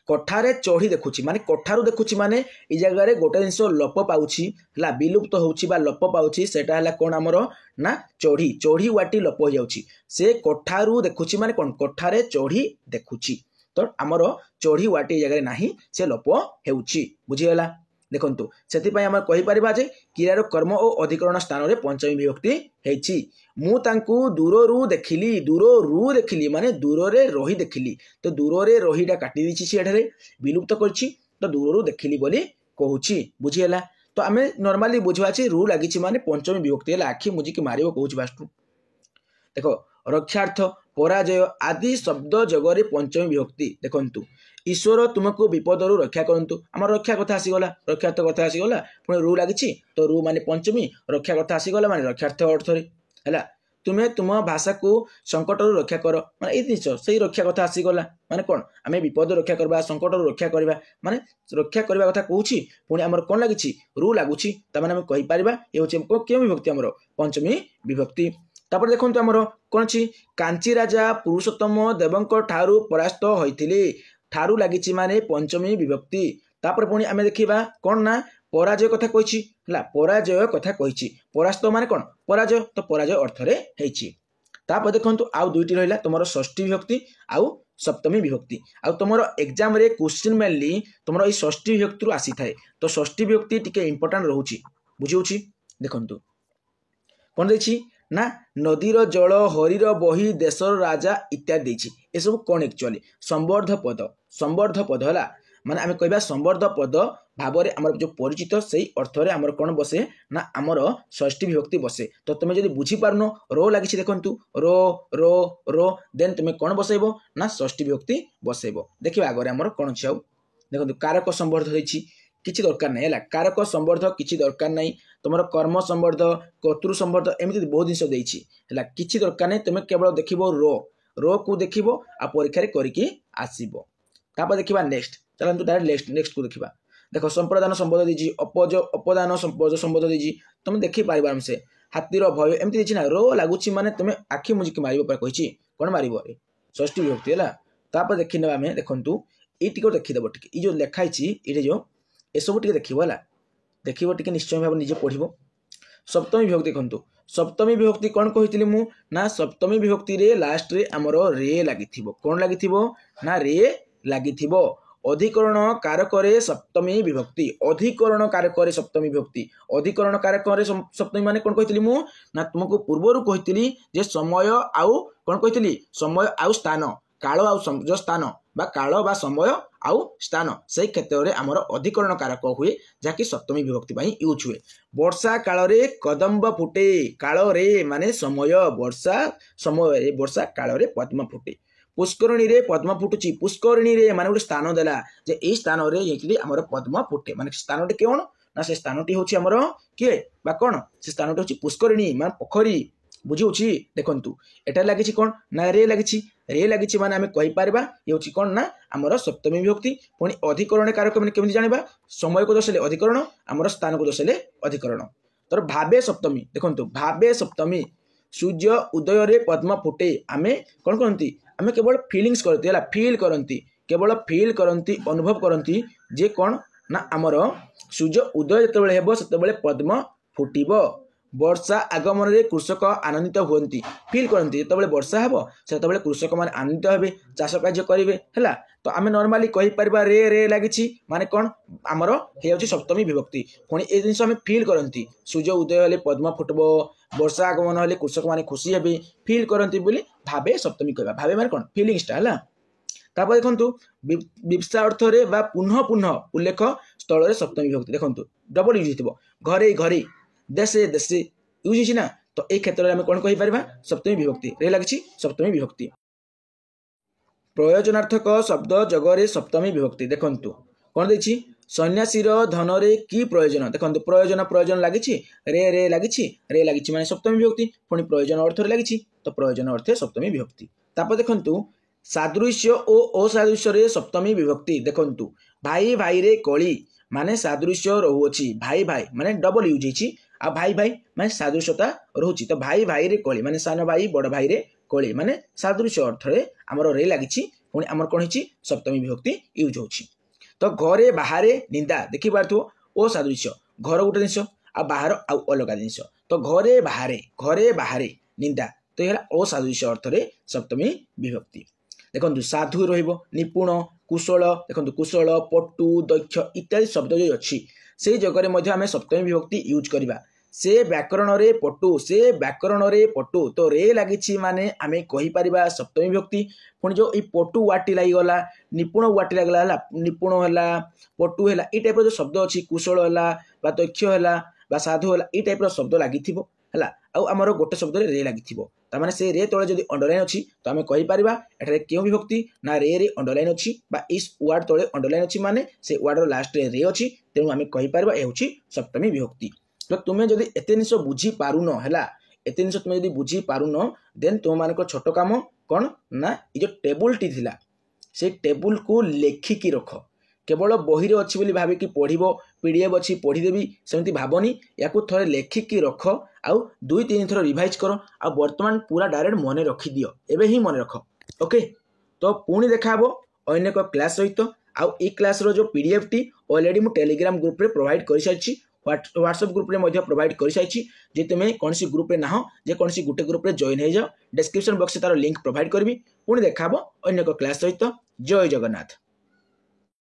कोठारे चढ़ी देखुछि माने कोठारू देखुछि माने ई जगह रे गोटे जिंस लोप पाउछि हला विलुप्त होउछि बा लोप पाउछि सेटा हला कोन हमरो ना चढ़ी चढ़ी वाटी लोप हो जाउछि से कोठारू देखुछि माने कोन कोठारे चढ़ी देखुछि तो हमरो चढ़ी वाटी जगह रे नाही से लोप हेउछि बुझी होला देखंतु सेति पय हम कहि परिबा जे क्रियार कर्म और अधिकरण स्थान रे पंचमी विभक्ति हेछि मु तांकू दूररू देखिली माने दूर रे रही देखिली तो दूर रे रहीटा काटी दिछि सेठरे विलुप्त करछि तो दूररू देखिली बोली कहूछि बुझी होला तो आमे नॉर्मली बुझवा छी रु लागिछि माने पंचमी विभक्ति होला आखि मुजी की मारिबो कहूछि बास्तु देखो रक्षार्थ पराजय आदि शब्द जगरे पंचमी विभक्ति देखंतु ईश्वर तुमको विपदरू रक्षा करंतु आमर रक्षा कथा आसीगला रक्षार्थ कथा आसीगला पुणी रु लागिछि तो रु माने पंचमी रक्षा कथा आसीगला माने रक्षार्थ अर्थ रे हैला तुमे तुम भाषा को संकटरू रक्षा कर माने ए दिस सही रक्षा कथा आसीगला माने कोन आमे विपद रक्षा करबा संकटरू रक्षा करबा माने रक्षा करबा कथा कहूछि पुणी आमर कोन लागिछि रु लागुछि त माने हम कहि परिबा ए होछि केउ विभक्ति आमर पंचमी विभक्ति तापर देखंतु आमर कोन छि कांची राजा पुरुषोत्तम देवंक ठारू परास्त होइथिले ठारू लागिछि माने पंचमी विभक्ति तापर पुणी आमे देखिबा कोन ना पराजय कथा कहिछि हला पराजय कथा कहिछि परास्त माने कोन पराजय तो पराजय अर्थ रे हेछि तापर देखंतु आउ दुईटी रहला तमरो षष्ठी विभक्ति आउ सप्तमी विभक्ति आउ तमरो एग्जाम रे क्वेश्चन मेनली तमरो ई षष्ठी विभक्ति रु आसी थाए तो षष्ठी विभक्ति टिके इंपोर्टेंट रहउछि बुझिउछि देखंतु कोन देछि ना नदीर जल हरीर बही देशर राजा इत्यादि देछि ए सब कोन एक्चुअली संवर्ध पद हला माने आमे कहबा संवर्ध पद भाबरे हमर जो परिचित सही अर्थ रे हमर कोन बसे ना हमर षष्ठी विभक्ति बसे तो तुमे जदी बुझी पारनो रो लागिछि देखंतु रो रो रो देन तुमे कोन बसेबो ना षष्ठी विभक्ति बसेबो देखिबा आगरे हमर कोन छाउ देखंतु कारक संवर्ध होइछि किछि दरकार नै हला कारक संवर्ध किछि दरकार नै तुमर कर्म संवर्ध कर्तृ संवर्ध एमिति बहुत जिंस देछि हला किछि दरकार नै तुमे केवल देखिबो रो को देखिबो आ परीक्षा रे करिकि आसीबो तापर देखिबा नेक्स्ट चलंतु डायरेक्ट नेक्स्ट को देखिबा देखो संप्रदान संबोध दिजी अपदान संबोध दिजी तुम देखि पारिबा हमसे हातीर भय एमिति दिछि ना रो लागुछि माने तुमे आखि मुजी के मारिबो पर कहिछि कोन मारिबो रे षष्ठी विभक्ति हला तापर देखिनबा हमें देखंतु एटिको देखि देबो टिके ई जो लेखाइछि इरे जो ए सब टिके देखिबो हला देखिबो टिके निश्चय भाव निजे पढिबो सप्तमी विभक्ति देखंतु सप्तमी विभक्ति कोन कहितली मु ना सप्तमी विभक्ति रे लास्ट रे हमरो रे लागिथिबो कोन लागिथिबो ना रे लागिथिबो अधिकरण कारक रे सप्तमी विभक्ति अधिकरण कारक रे सप्तमी विभक्ति अधिकरण कारक रे सप्तमी माने कोन कहितली मु ना तुमको पूर्वरु कहितली जे समय आउ कोन कहितली समय आउ स्थान काल आउ जो स्थान बा काल बा समय आउ स्थान से क्षेत्र रे हमर अधिकरण कारक हुए जाकि सप्तमी विभक्ति पई यूज हुए वर्षा काल रे कदम्ब फुटे काल रे माने समय वर्षा काल रे पद्म फुटे पुष्करणी रे पद्म फुटुची पुष्करणी रे माने गोटे स्थान देला जे एई स्थान रे एकली हमर पद्म फुटे माने स्थानटी केवण ना से स्थानटी होची हमर के बा कोन से स्थानटी होची पुष्करणी माने पोखरी बुझिउची देखंतु एटा लागिची कोन ना रे लागिची माने हमें कहि पारबा ये होची कोन ना हमर सप्तमी विभक्ति पुनी अधिकरण कारक माने केमि जानिबा समय को दसले अधिकरण हमर स्थान को दसले अधिकरण तर भाबे सप्तमी देखंतु भाबे सप्तमी सूर्य उदय रे पद्म फुटे आमे कोन करंती आमे केवल फीलिंग्स करती हला फील करंती केवल फील करंती अनुभव करंती जे कोन ना आमर सूर्य उदय जितेबाला हेब सेतेबाला पद्म फुटिब वर्षा आगमन रे कृषक आनंदित हुअन्ति फील करती जो वर्षा हेब से कृषक मैंने आनंदित हे चाष कार्य करेंगे है तो आम नॉर्मली कहीपर रे रे लगी माने कौन आमर हो सप्तमी विभक्ति पुणी ये जिन आम फील करती सूर्य उदय हेले पद्म फुटब वर्षा आगमन हेले कृषक मैंने खुशी हे फील करती भावे सप्तमी कहवा भावे माने कौन फिलिंगसटा है तापर देखु विप्सा अर्थ रे बा पुनः पुनः उल्लेख स्थल रे सप्तमी विभक्ति देखु डबल यूज हो घरे घरे देशे देशे यूज ना तो ये क्षेत्र में कौन कहीपर सप्तमी विभक्ति रे लगी सप्तमी विभक्ति प्रयोजनार्थक शब्द जगरे सप्तमी विभक्ति देखु कौन देखिए सन्यासीर धन रे की प्रयोजन देखो प्रयोजन प्रयोजन लगी रे लगी माने सप्तमी विभक्ति पुणी प्रयोजन अर्थ लगी तो प्रयोजन अर्थे सप्तमी विभक्ति तापर देखु सादृश्य और असादृश्य रे सप्तमी विभक्ति देखु भाई भाई रे कली माने सादृश्य रोची भाई भाई माने डबल यूज होती आ भाई भाई माने सादृश्यता रोची तो भाई भाई रे कली माने सान भाई बड़ भाई रे कली माने सादृश्य अर्थ रे आमर रे लगी पुणी आमर कौन हो सप्तमी विभक्ति यूज होची तो घरे बाहरे निंदा देखी पार्थो ओ सादृश्य घर गोटे जिनस आ बाहर आउ अलग जिनस तो घरे बाहरे निंदा तो ये असादृश्य अर्थ रे सप्तमी विभक्ति देखो साधु निपुण कुशल देखो कुशल पटु दक्ष इत्यादि शब्द जो अच्छी से जगह आम सप्तमी विभक्ति यूज करवा से व्याकरण रे पटु तो रे लगी माने आम कहीपर सप्तमी विभक्ति पुणी जो ये पटु वाटी लगिगला निपुण वाटी लगला निपुण है पटु है ये टाइप जो शब्द अच्छी कुशल है दक्ष है साधु है ये टाइप शब्द लगी है आमर गोटे शब्द रे लगी तार से रे तले जब अंडरलाइन अच्छी तो आम कहीपर एठारे क्यों विभक्ति ना रे अंडरलाइन अच्छी इस वार्ड तले अंडरलाइन अच्छी माने से वार्डर लास्ट रे अच्छी तेणु आम कहीपर यह सप्तमी विभक्ति तो तुम्हें जब एत जिन बुझी पारुन है एत जिन तुम्हें जब बुझी पारुन देन तुम मान छोट काम कौन ना ये जो टेबुल टी थिला से टेबुल को लेखिकी रख केवल बही अच्छी बोली भाविकी पढ़व पीडीएफ अच्छी पढ़ीदेवी सेमती भावनी या थे लेखिकी रख आउ 2-3 थर रिवाइज कर आ वर्तमान पूरा डायरेक्ट मन रखी दियो एबे ही मन रख ओके तो पुणी देखा अन्य एक क्लास सहित आउ ई क्लास रो जो पीडीएफ टी ऑलरेडी मु टेलीग्राम ग्रुप रे प्रोवाइड कर सारी व्हाट्सएप ग्रुप रे प्रोवाइड कर सारी जे तुम्हें कौन सी ग्रुप रे ना जे कौन सी गोटे ग्रुप रे जॉइन हो जाओ डिस्क्रिप्शन बॉक्स से तार लिंक प्रोवाइड करबी पुणी देखा अन्य एक क्लास सहित जय जगन्नाथ।